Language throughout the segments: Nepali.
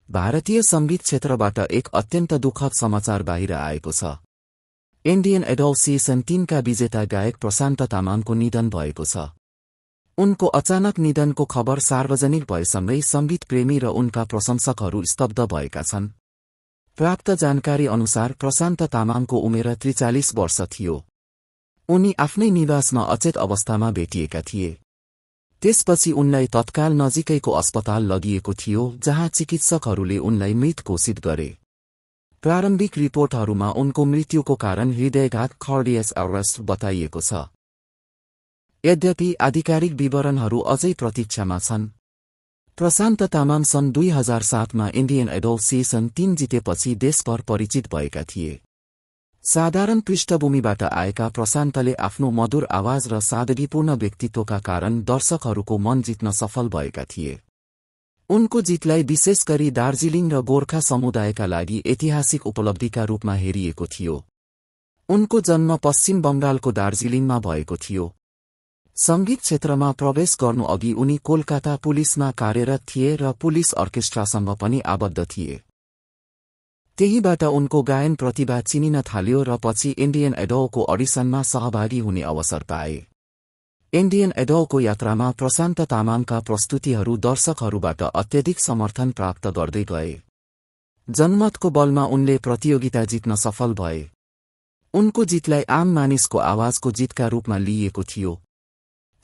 भारतीय संगीत क्षेत्रबाट एक अत्यन्त दुःखद समाचार बाहिर आएको छ। इन्डियन आइडल सिजन 3 का विजेता गायक प्रशान्त तामाङको निधन भएको छ। उनको अचानक निधनको खबर सार्वजनिक भएसँगै संगीत प्रेमी र उनका प्रशंसकहरू स्तब्ध भएका छन्। प्राप्त जानकारी अनुसार प्रशान्त तामाङको उमेर 43 वर्ष थियो। उनी आफ्नै निवासमा अचेत अवस्थामा भेटिएका थिए। त्यसपछि उनलाई तत्काल नजिकैको अस्पताल लगिएको थियो, जहाँ चिकित्सकहरूले उनलाई मृत घोषित गरे। प्रारम्भिक रिपोर्टहरूमा उनको मृत्युको कारण हृदयघात कार्डियक अरेस्ट बताइएको छ। यद्यपि आधिकारिक विवरणहरू अझै प्रतीक्षामा छन्। प्रशान्त तामाङ सन् 2007 मा इन्डियन आइडल सिजन 3 जितेपछि देशभर परिचित भएका थिए। साधारण पृष्ठभूमिबाट आएका प्रशान्तले आफ्नो मधुर आवाज र सादगीपूर्ण व्यक्तित्वका कारण दर्शकहरूको मन जित्न सफल भएका थिए। उनको जितलाई विशेष गरी दार्जिलिङ र गोर्खा समुदायका लागि ऐतिहासिक उपलब्धिका रूपमा हेरिएको थियो। उनको जन्म पश्चिम बंगालको दार्जिलिङमा भएको थियो। संगीत क्षेत्रमा प्रवेश गर्नुअघि उनी कोलकाता पुलिसमा कार्यरत थिए र पुलिस अर्केस्ट्रासँग पनि आबद्ध थिए। त्यहीबाट उनको गायन प्रतिभा चिनिन थाल्यो र पछि इन्डियन आइडलको अडिसनमा सहभागी हुने अवसर पाए। इन्डियन आइडलको यात्रामा प्रशान्त तामाङका प्रस्तुतिहरू दर्शकहरूबाट अत्यधिक समर्थन प्राप्त गर्दै गए। जनमतको बलमा उनले प्रतियोगिता जित्न सफल भए। उनको जितलाई आम मानिसको आवाजको जितका रूपमा लिइएको थियो।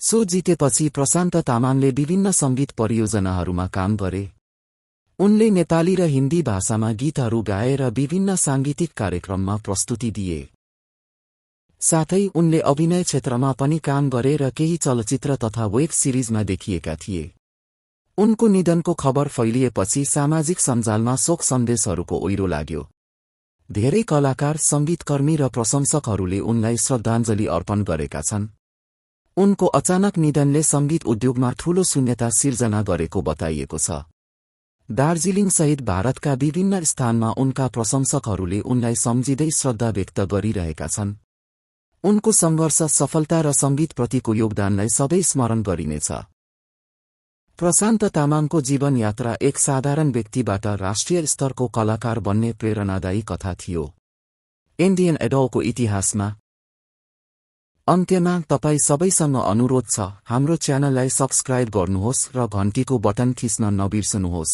सो जितेपछि प्रशान्त तामाङले विभिन्न संगीत परियोजनाहरूमा काम गरे। उनले नेपाली र हिन्दी भाषामा गीतहरू गाए र विभिन्न सांगीतिक कार्यक्रममा प्रस्तुति दिए। साथै उनले अभिनय क्षेत्रमा पनि काम गरे र केही चलचित्र तथा वेब सिरिजमा देखिएका थिए। उनको निधनको खबर फैलिएपछि सामाजिक सञ्जालमा शोक सन्देशहरूको ओइरो लाग्यो। धेरै कलाकार, संगीतकर्मी र प्रशंसकहरूले उनलाई श्रद्धाञ्जली अर्पण गरेका छन्। उनको अचानक निधनले संगीत उद्योगमा ठूलो शून्यता सिर्जना गरेको बताइएको छ। दार्जिलिङसहित भारतका विभिन्न स्थानमा उनका प्रशंसकहरूले उनलाई सम्झिँदै श्रद्धा व्यक्त गरिरहेका छन्। उनको सङ्घर्ष, सफलता र संगीतप्रतिको योगदानलाई सधैँ स्मरण गरिनेछ। प्रशान्त तामाङको जीवन यात्रा एक साधारण व्यक्तिबाट राष्ट्रिय स्तरको कलाकार बन्ने प्रेरणादायी कथा थियो। इन्डियन आइडलको इतिहासमा अन्त्यमा तपाईं सबैसँग अनुरोध छ, हाम्रो च्यानललाई सब्स्क्राइब गर्नुहोस् र घण्टीको बटन थिच्न नबिर्सनुहोस्।